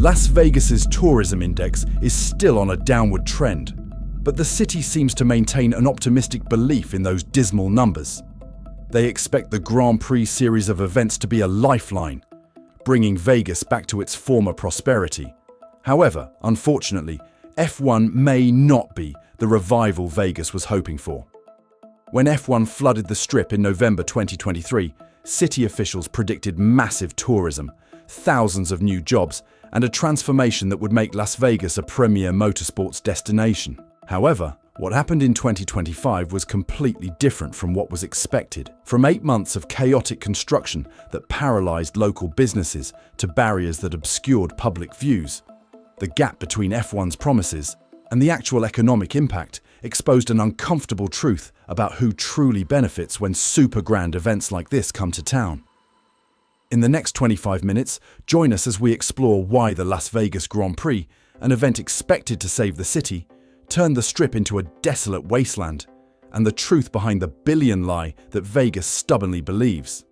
Las Vegas's tourism index is still on a downward trend, but the city seems to maintain an optimistic belief in those dismal numbers. They expect the Grand Prix series of events to be a lifeline, bringing Vegas back to its former prosperity. However, unfortunately, F1 may not be the revival Vegas was hoping for. When F1 flooded the Strip in November 2023, city officials predicted massive tourism, thousands of new jobs, and a transformation that would make Las Vegas a premier motorsports destination. However, what happened in 2025 was completely different from what was expected. From 8 months of chaotic construction that paralyzed local businesses to barriers that obscured public views, the gap between F1's promises and the actual economic impact exposed an uncomfortable truth about who truly benefits when super grand events like this come to town. In the next 25 minutes, join us as we explore why the Las Vegas Grand Prix, an event expected to save the city, turned the Strip into a desolate wasteland, and the truth behind the billion lie that Vegas stubbornly believes.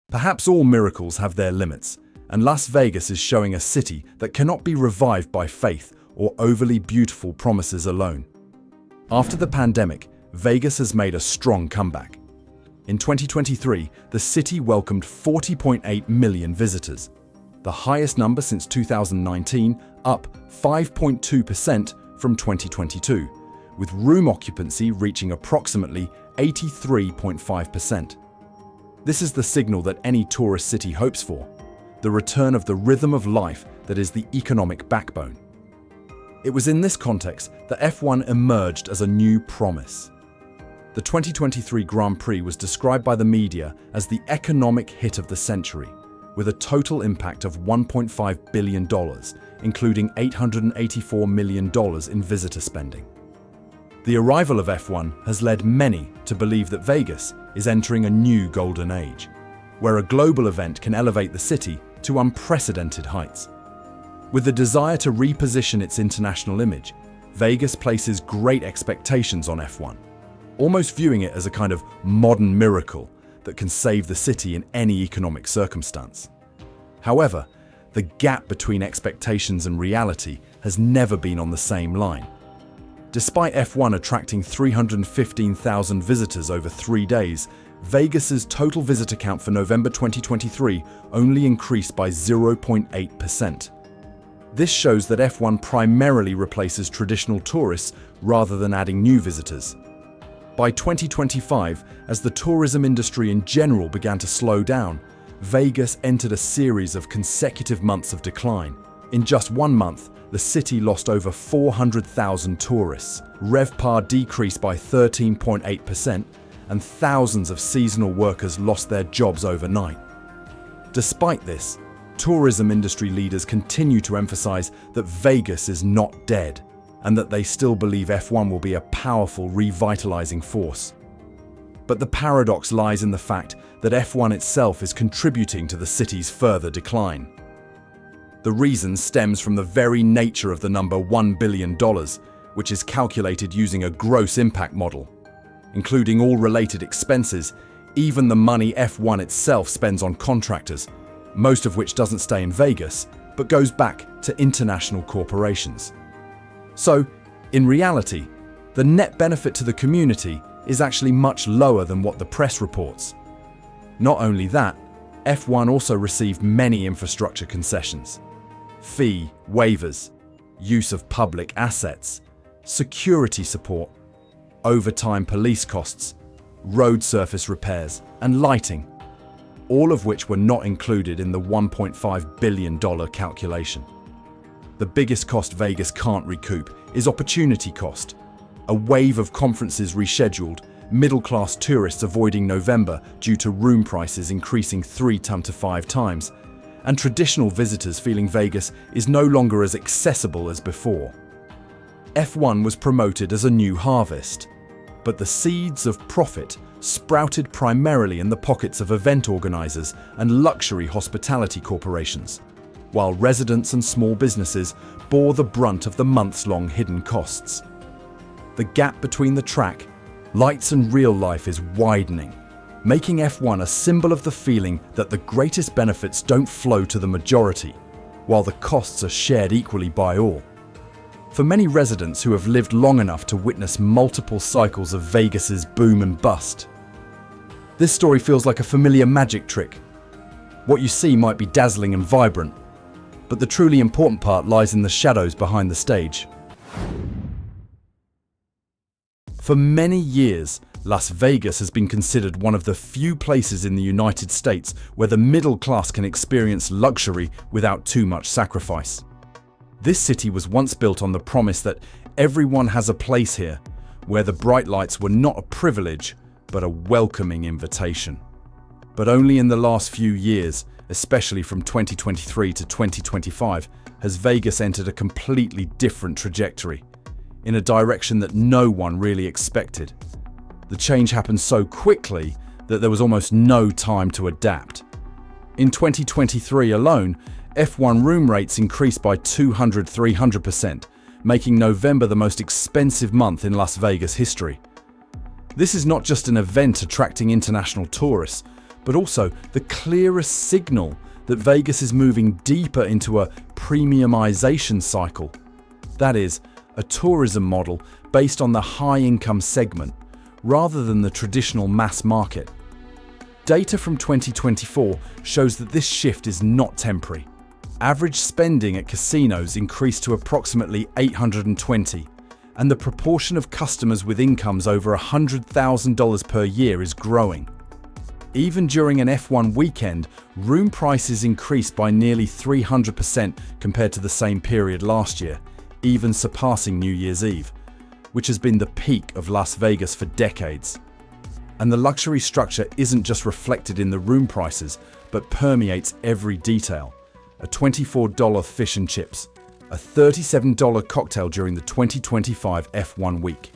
Perhaps all miracles have their limits, and Las Vegas is showing a city that cannot be revived by faith or overly beautiful promises alone. After the pandemic, Vegas has made a strong comeback. In 2023, the city welcomed 40.8 million visitors, the highest number since 2019, up 5.2% from 2022, with room occupancy reaching approximately 83.5%. This is the signal that any tourist city hopes for, the return of the rhythm of life that is the economic backbone. It was in this context that F1 emerged as a new promise. The 2023 Grand Prix was described by the media as the economic hit of the century, with a total impact of $1.5 billion, including $884 million in visitor spending. The arrival of F1 has led many to believe that Vegas is entering a new golden age, where a global event can elevate the city to unprecedented heights. With the desire to reposition its international image, Vegas places great expectations on F1, almost viewing it as a kind of modern miracle that can save the city in any economic circumstance. However, the gap between expectations and reality has never been on the same line. Despite F1 attracting 315,000 visitors over 3 days, Vegas's total visitor count for November 2023 only increased by 0.8%. This shows that F1 primarily replaces traditional tourists rather than adding new visitors. By 2025, as the tourism industry in general began to slow down, Vegas entered a series of consecutive months of decline. In just 1 month, the city lost over 400,000 tourists, RevPAR decreased by 13.8%, and thousands of seasonal workers lost their jobs overnight. Despite this, tourism industry leaders continue to emphasize that Vegas is not dead, and that they still believe F1 will be a powerful, revitalizing force. But the paradox lies in the fact that F1 itself is contributing to the city's further decline. The reason stems from the very nature of the number $1 billion, which is calculated using a gross impact model, including all related expenses, even the money F1 itself spends on contractors, most of which doesn't stay in Vegas, but goes back to international corporations. So, in reality, the net benefit to the community is actually much lower than what the press reports. Not only that, F1 also received many infrastructure concessions: fee waivers, use of public assets, security support, overtime police costs, road surface repairs, and lighting, all of which were not included in the $1.5 billion calculation. The biggest cost Vegas can't recoup is opportunity cost. A wave of conferences rescheduled, middle-class tourists avoiding November due to room prices increasing 3 to 5 times, and traditional visitors feeling Vegas is no longer as accessible as before. F1 was promoted as a new harvest, but the seeds of profit sprouted primarily in the pockets of event organizers and luxury hospitality corporations, while residents and small businesses bore the brunt of the months-long hidden costs. The gap between the track, lights and real life is widening, making F1 a symbol of the feeling that the greatest benefits don't flow to the majority, while the costs are shared equally by all. For many residents who have lived long enough to witness multiple cycles of Vegas's boom and bust, this story feels like a familiar magic trick. What you see might be dazzling and vibrant, but the truly important part lies in the shadows behind the stage. For many years, Las Vegas has been considered one of the few places in the United States where the middle class can experience luxury without too much sacrifice. This city was once built on the promise that everyone has a place here, where the bright lights were not a privilege, but a welcoming invitation. But only in the last few years, especially from 2023 to 2025, has Vegas entered a completely different trajectory, in a direction that no one really expected. The change happened so quickly that there was almost no time to adapt. In 2023 alone, F1 room rates increased by 300%, making November the most expensive month in Las Vegas history. This is not just an event attracting international tourists, but also the clearest signal that Vegas is moving deeper into a premiumization cycle. That is, a tourism model based on the high-income segment, rather than the traditional mass market. Data from 2024 shows that this shift is not temporary. Average spending at casinos increased to approximately $820, and the proportion of customers with incomes over $100,000 per year is growing. Even during an F1 weekend, room prices increased by nearly 300% compared to the same period last year, even surpassing New Year's Eve, which has been the peak of Las Vegas for decades. And the luxury structure isn't just reflected in the room prices, but permeates every detail. A $24 fish and chips, a $37 cocktail during the 2025 F1 week.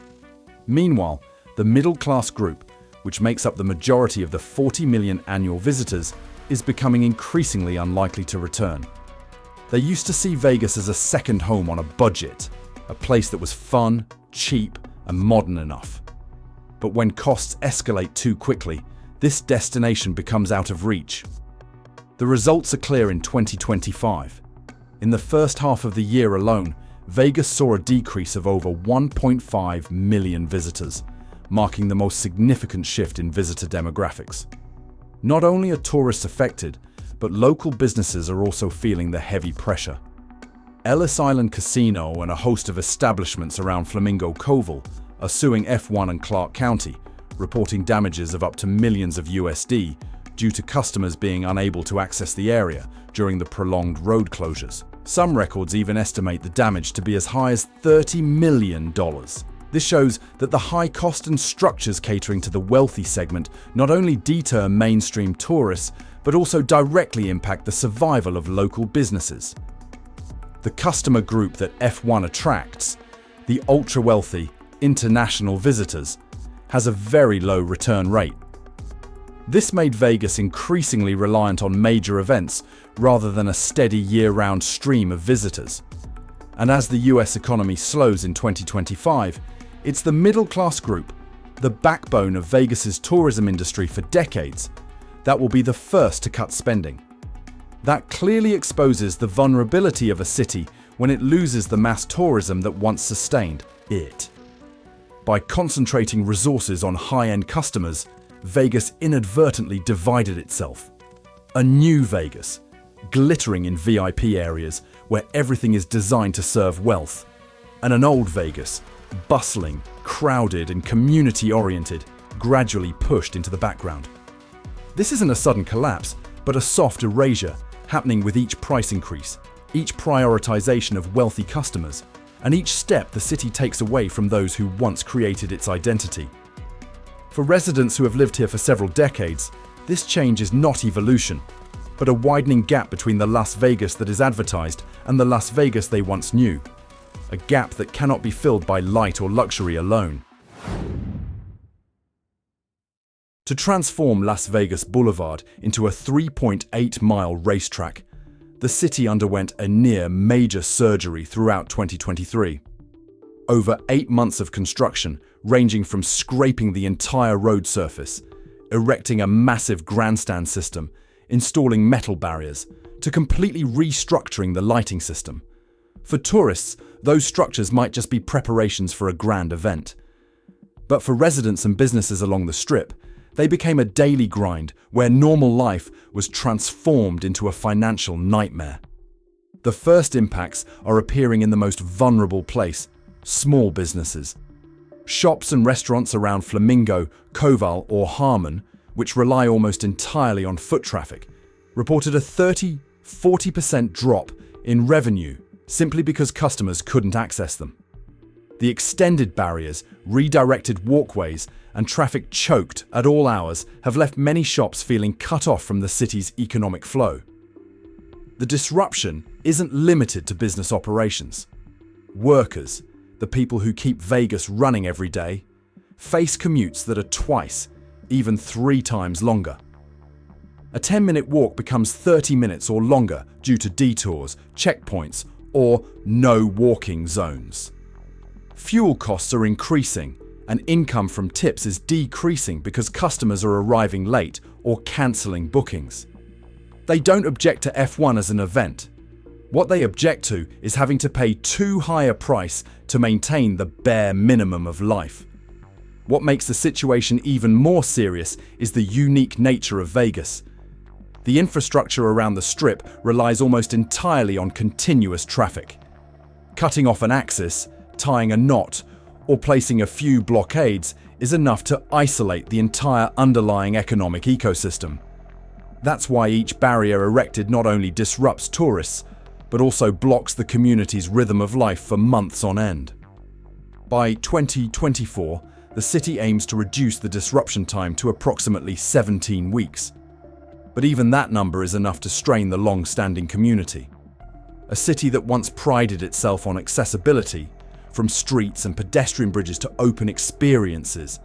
Meanwhile, the middle-class group, which makes up the majority of the 40 million annual visitors, is becoming increasingly unlikely to return. They used to see Vegas as a second home on a budget, a place that was fun, cheap, and modern enough. But when costs escalate too quickly, this destination becomes out of reach. The results are clear in 2025. In the first half of the year alone, Vegas saw a decrease of over 1.5 million visitors, marking the most significant shift in visitor demographics. Not only are tourists affected, but local businesses are also feeling the heavy pressure. Ellis Island Casino and a host of establishments around Flamingo Cove are suing F1 and Clark County, reporting damages of up to millions of USD due to customers being unable to access the area during the prolonged road closures. Some records even estimate the damage to be as high as $30 million. This shows that the high cost and structures catering to the wealthy segment not only deter mainstream tourists, but also directly impact the survival of local businesses. The customer group that F1 attracts, the ultra-wealthy, international visitors, has a very low return rate. This made Vegas increasingly reliant on major events rather than a steady year-round stream of visitors. And as the US economy slows in 2025, it's the middle-class group, the backbone of Vegas's tourism industry for decades, that will be the first to cut spending. That clearly exposes the vulnerability of a city when it loses the mass tourism that once sustained it. By concentrating resources on high-end customers, Vegas inadvertently divided itself. A new Vegas, glittering in VIP areas where everything is designed to serve wealth, and an old Vegas, bustling, crowded, and community-oriented, gradually pushed into the background. This isn't a sudden collapse, but a soft erasure happening with each price increase, each prioritization of wealthy customers, and each step the city takes away from those who once created its identity. For residents who have lived here for several decades, this change is not evolution, but a widening gap between the Las Vegas that is advertised and the Las Vegas they once knew. A gap that cannot be filled by light or luxury alone. To transform Las Vegas Boulevard into a 3.8-mile racetrack, the city underwent a near-major surgery throughout 2023. Over 8 months of construction, ranging from scraping the entire road surface, erecting a massive grandstand system, installing metal barriers, to completely restructuring the lighting system. For tourists, those structures might just be preparations for a grand event. But for residents and businesses along the Strip, they became a daily grind where normal life was transformed into a financial nightmare. The first impacts are appearing in the most vulnerable place, small businesses. Shops and restaurants around Flamingo, Koval or Harmon, which rely almost entirely on foot traffic, reported a 30–40% drop in revenue simply because customers couldn't access them. The extended barriers, redirected walkways, and traffic choked at all hours have left many shops feeling cut off from the city's economic flow. The disruption isn't limited to business operations. Workers, the people who keep Vegas running every day, face commutes that are twice, even 3 times longer. A 10-minute walk becomes 30 minutes or longer due to detours, checkpoints, or no walking zones. Fuel costs are increasing, and income from tips is decreasing because customers are arriving late or cancelling bookings. They don't object to F1 as an event. What they object to is having to pay too high a price to maintain the bare minimum of life. What makes the situation even more serious is the unique nature of Vegas. The infrastructure around the Strip relies almost entirely on continuous traffic. Cutting off an axis, tying a knot, or placing a few blockades is enough to isolate the entire underlying economic ecosystem. That's why each barrier erected not only disrupts tourists, but also blocks the community's rhythm of life for months on end. By 2024, the city aims to reduce the disruption time to approximately 17 weeks. But even that number is enough to strain the long-standing community. A city that once prided itself on accessibility, from streets and pedestrian bridges to open experiences,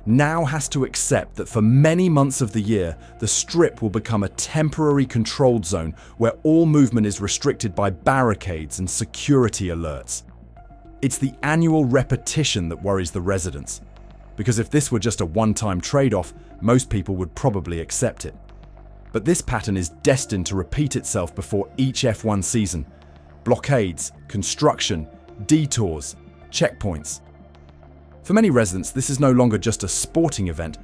now has to accept that for many months of the year, the Strip will become a temporary controlled zone where all movement is restricted by barricades and security alerts. It's the annual repetition that worries the residents, because if this were just a one-time trade-off, most people would probably accept it. But this pattern is destined to repeat itself before each F1 season. Blockades, construction, detours, checkpoints. For many residents, this is no longer just a sporting event,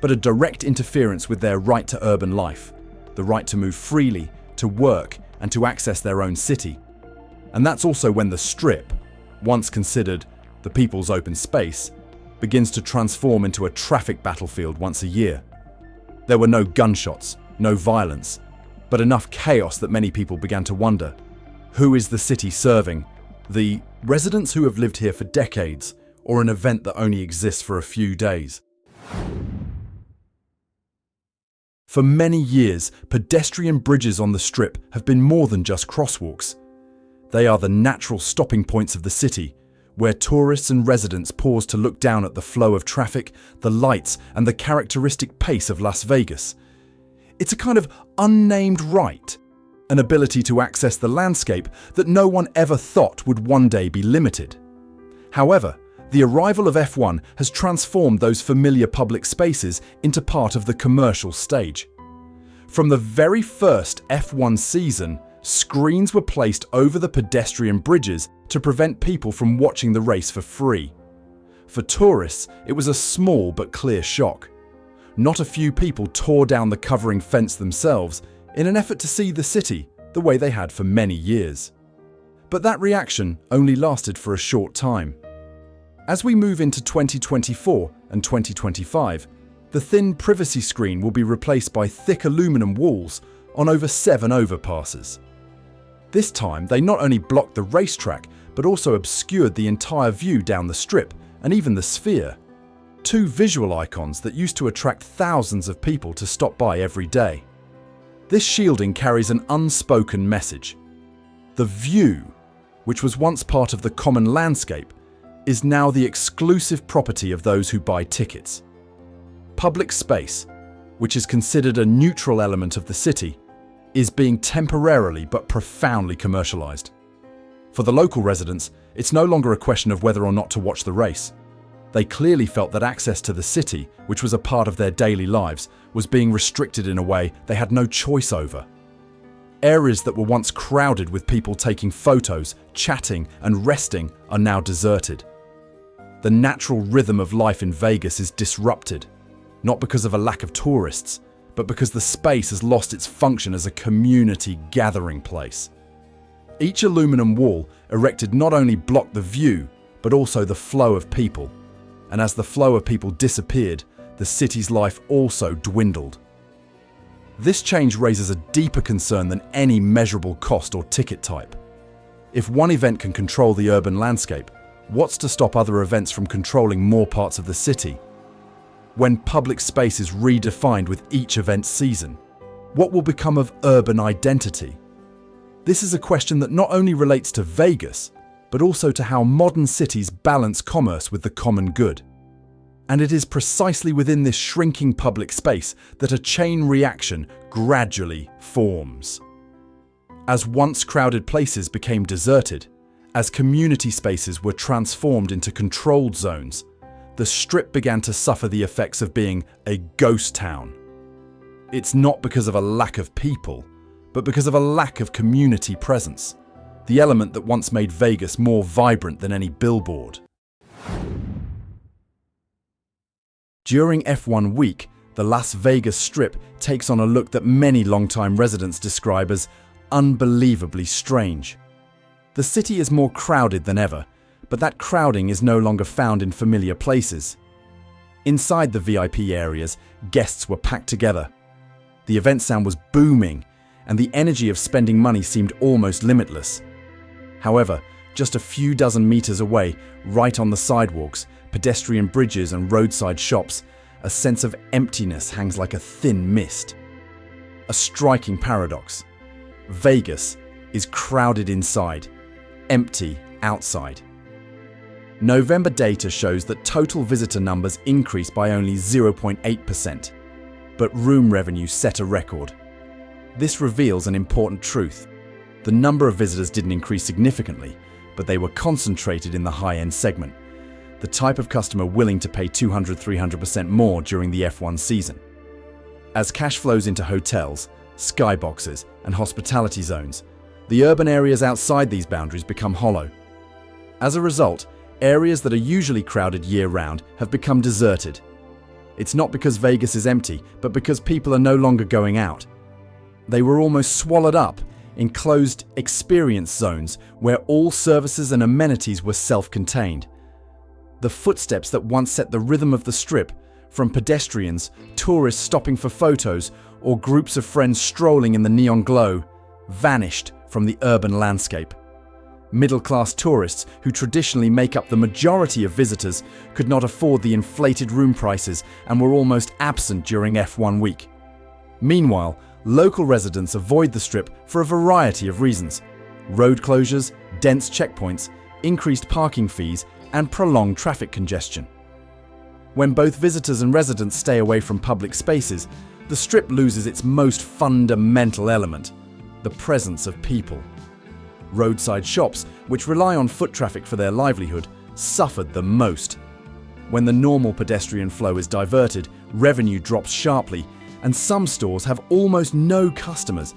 but a direct interference with their right to urban life, the right to move freely, to work, and to access their own city. And that's also when the Strip, once considered the people's open space, begins to transform into a traffic battlefield once a year. There were no gunshots, no violence, but enough chaos that many people began to wonder, who is the city serving? The residents who have lived here for decades, or an event that only exists for a few days? For many years, pedestrian bridges on the Strip have been more than just crosswalks. They are the natural stopping points of the city, where tourists and residents pause to look down at the flow of traffic, the lights, and the characteristic pace of Las Vegas. It's a kind of unnamed right, an ability to access the landscape that no one ever thought would one day be limited. However, the arrival of F1 has transformed those familiar public spaces into part of the commercial stage. From the very first F1 season, screens were placed over the pedestrian bridges to prevent people from watching the race for free. For tourists, it was a small but clear shock. Not a few people tore down the covering fence themselves in an effort to see the city the way they had for many years. But that reaction only lasted for a short time. As we move into 2024 and 2025, the thin privacy screen will be replaced by thick aluminum walls on over 7 overpasses. This time, they not only blocked the racetrack, but also obscured the entire view down the Strip and even the Sphere. 2 visual icons that used to attract thousands of people to stop by every day. This shielding carries an unspoken message. The view, which was once part of the common landscape, is now the exclusive property of those who buy tickets. Public space, which is considered a neutral element of the city, is being temporarily but profoundly commercialized. For the local residents, it's no longer a question of whether or not to watch the race. They clearly felt that access to the city, which was a part of their daily lives, was being restricted in a way they had no choice over. Areas that were once crowded with people taking photos, chatting, and resting are now deserted. The natural rhythm of life in Vegas is disrupted, not because of a lack of tourists, but because the space has lost its function as a community gathering place. Each aluminum wall erected not only blocked the view, but also the flow of people. And as the flow of people disappeared, the city's life also dwindled. This change raises a deeper concern than any measurable cost or ticket type. If one event can control the urban landscape, what's to stop other events from controlling more parts of the city? When public space is redefined with each event season, what will become of urban identity? This is a question that not only relates to Vegas, but also to how modern cities balance commerce with the common good. And it is precisely within this shrinking public space that a chain reaction gradually forms. As once crowded places became deserted, as community spaces were transformed into controlled zones, the Strip began to suffer the effects of being a ghost town. It's not because of a lack of people, but because of a lack of community presence, the element that once made Vegas more vibrant than any billboard. During F1 week, the Las Vegas Strip takes on a look that many longtime residents describe as unbelievably strange. The city is more crowded than ever, but that crowding is no longer found in familiar places. Inside the VIP areas, guests were packed together. The event sound was booming, and the energy of spending money seemed almost limitless. However, just a few dozen meters away, right on the sidewalks, pedestrian bridges and roadside shops, a sense of emptiness hangs like a thin mist. A striking paradox. Vegas is crowded inside, empty outside. November data shows that total visitor numbers increased by only 0.8%, but room revenue set a record. This reveals an important truth. The number of visitors didn't increase significantly, but they were concentrated in the high-end segment, the type of customer willing to pay 200–300% more during the F1 season. As cash flows into hotels, skyboxes, and hospitality zones, the urban areas outside these boundaries become hollow. As a result, areas that are usually crowded year-round have become deserted. It's not because Vegas is empty, but because people are no longer going out. They were almost swallowed up in closed experience zones where all services and amenities were self-contained. The footsteps that once set the rhythm of the Strip, from pedestrians, tourists stopping for photos, or groups of friends strolling in the neon glow, vanished from the urban landscape. Middle-class tourists, who traditionally make up the majority of visitors, could not afford the inflated room prices and were almost absent during F1 week. Meanwhile, local residents avoid the Strip for a variety of reasons: road closures, dense checkpoints, increased parking fees, and prolonged traffic congestion. When both visitors and residents stay away from public spaces, the Strip loses its most fundamental element: the presence of people. Roadside shops, which rely on foot traffic for their livelihood, suffered the most. When the normal pedestrian flow is diverted, revenue drops sharply, and some stores have almost no customers,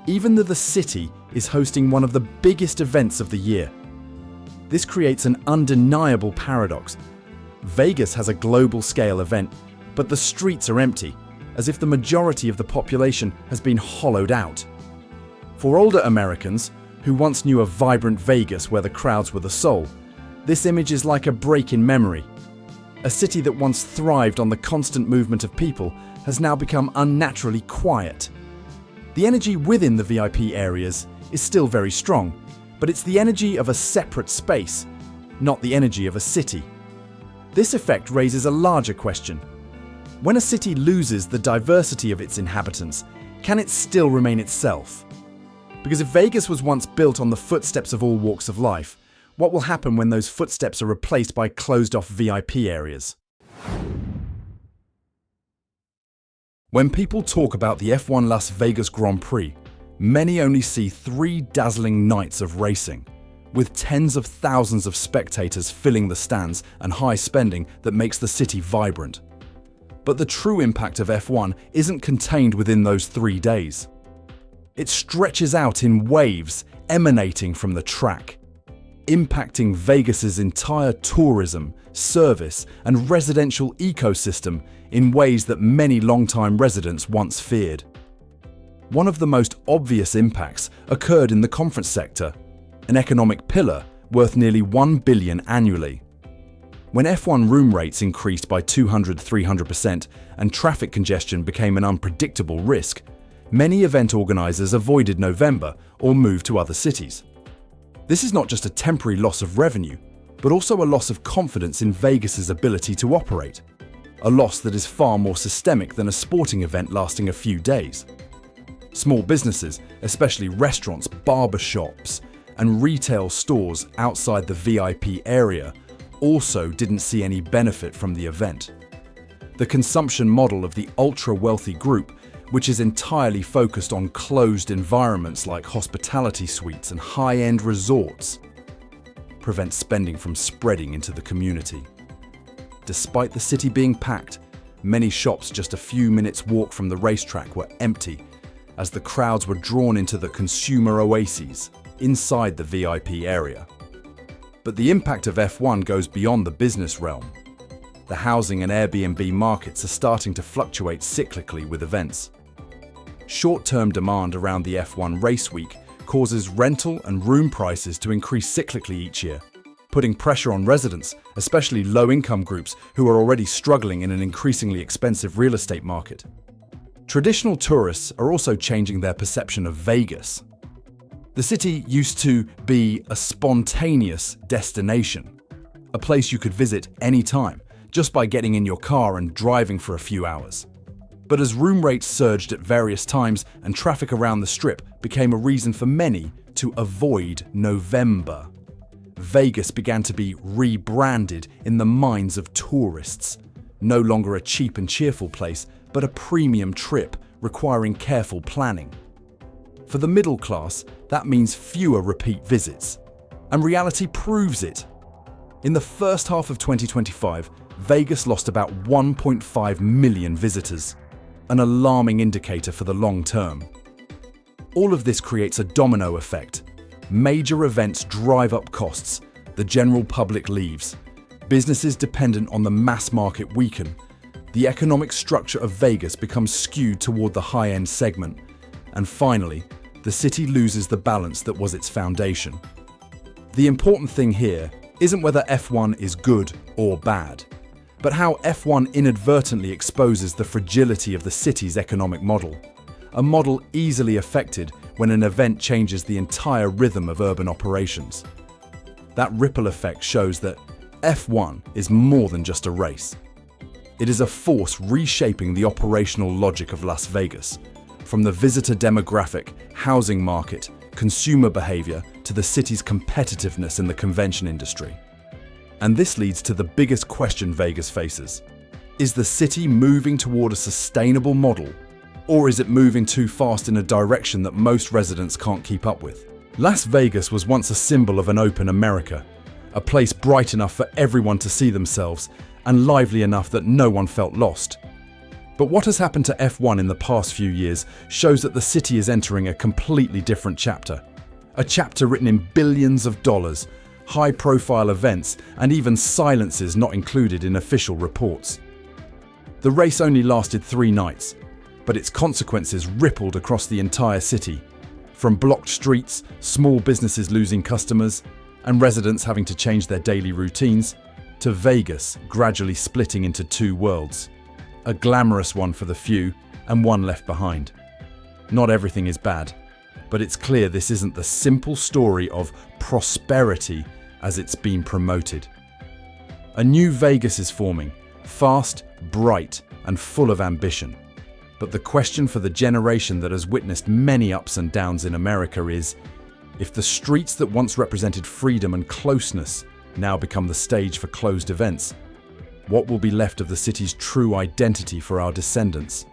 even though the city is hosting one of the biggest events of the year. This creates an undeniable paradox. Vegas has a global-scale event, but the streets are empty, as if the majority of the population has been hollowed out. For older Americans, who once knew a vibrant Vegas where the crowds were the soul, this image is like a break in memory. A city that once thrived on the constant movement of people has now become unnaturally quiet. The energy within the VIP areas is still very strong, but it's the energy of a separate space, not the energy of a city. This effect raises a larger question. When a city loses the diversity of its inhabitants, can it still remain itself? Because if Vegas was once built on the footsteps of all walks of life, what will happen when those footsteps are replaced by closed-off VIP areas? When people talk about the F1 Las Vegas Grand Prix, many only see 3 dazzling nights of racing. with tens of thousands of spectators filling the stands and high spending that makes the city vibrant. But the true impact of F1 isn't contained within those 3 days. It stretches out in waves emanating from the track, impacting Vegas's entire tourism, service, and residential ecosystem in ways that many longtime residents once feared. One of the most obvious impacts occurred in the conference sector, an economic pillar worth nearly $1 billion annually. When F1 room rates increased by 200–300% and traffic congestion became an unpredictable risk, many event organizers avoided November or moved to other cities. This is not just a temporary loss of revenue, but also a loss of confidence in Vegas's ability to operate, a loss that is far more systemic than a sporting event lasting a few days. Small businesses, especially restaurants, barbershops, and retail stores outside the VIP area, also didn't see any benefit from the event. The consumption model of the ultra-wealthy group, which is entirely focused on closed environments like hospitality suites and high-end resorts, prevents spending from spreading into the community. Despite the city being packed, many shops just a few minutes' walk from the racetrack were empty, as the crowds were drawn into the consumer oases inside the VIP area. But the impact of F1 goes beyond the business realm. The housing and Airbnb markets are starting to fluctuate cyclically with events. Short-term demand around the F1 race week causes rental and room prices to increase cyclically each year, putting pressure on residents, especially low-income groups who are already struggling in an increasingly expensive real estate market. Traditional tourists are also changing their perception of Vegas. The city used to be a spontaneous destination, a place you could visit anytime, just by getting in your car and driving for a few hours. But as room rates surged at various times and traffic around the Strip became a reason for many to avoid November, Vegas began to be rebranded in the minds of tourists, no longer a cheap and cheerful place, but a premium trip requiring careful planning. For the middle class, that means fewer repeat visits. And reality proves it. In the first half of 2025, Vegas lost about 1.5 million visitors, an alarming indicator for the long term. All of this creates a domino effect. Major events drive up costs, the general public leaves, businesses dependent on the mass market weaken, the economic structure of Vegas becomes skewed toward the high-end segment, and finally, the city loses the balance that was its foundation. The important thing here isn't whether F1 is good or bad, but how F1 inadvertently exposes the fragility of the city's economic model, a model easily affected when an event changes the entire rhythm of urban operations. That ripple effect shows that F1 is more than just a race. It is a force reshaping the operational logic of Las Vegas, from the visitor demographic, housing market, consumer behavior, to the city's competitiveness in the convention industry. And this leads to the biggest question Vegas faces. Is the city moving toward a sustainable model, or is it moving too fast in a direction that most residents can't keep up with? Las Vegas was once a symbol of an open America, a place bright enough for everyone to see themselves and lively enough that no one felt lost. But what has happened to F1 in the past few years shows that the city is entering a completely different chapter. A chapter written in billions of dollars, high-profile events, and even silences not included in official reports. The race only lasted 3 nights, but its consequences rippled across the entire city, from blocked streets, small businesses losing customers, and residents having to change their daily routines, to Vegas gradually splitting into 2 worlds, a glamorous one for the few and one left behind. Not everything is bad, but it's clear this isn't the simple story of prosperity as it's been promoted. A new Vegas is forming, fast, bright, and full of ambition. But the question for the generation that has witnessed many ups and downs in America is, if the streets that once represented freedom and closeness now become the stage for closed events, what will be left of the city's true identity for our descendants?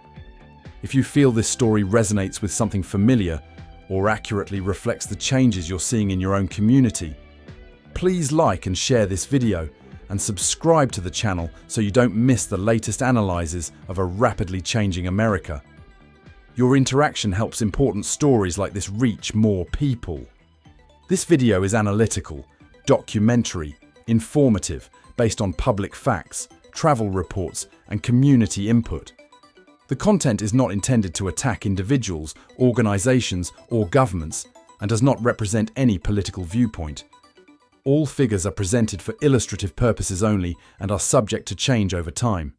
If you feel this story resonates with something familiar or accurately reflects the changes you're seeing in your own community, please like and share this video and subscribe to the channel so you don't miss the latest analyses of a rapidly changing America. Your interaction helps important stories like this reach more people. This video is analytical, documentary, informative, based on public facts, travel reports, and community input. The content is not intended to attack individuals, organizations, or governments, and does not represent any political viewpoint. All figures are presented for illustrative purposes only and are subject to change over time.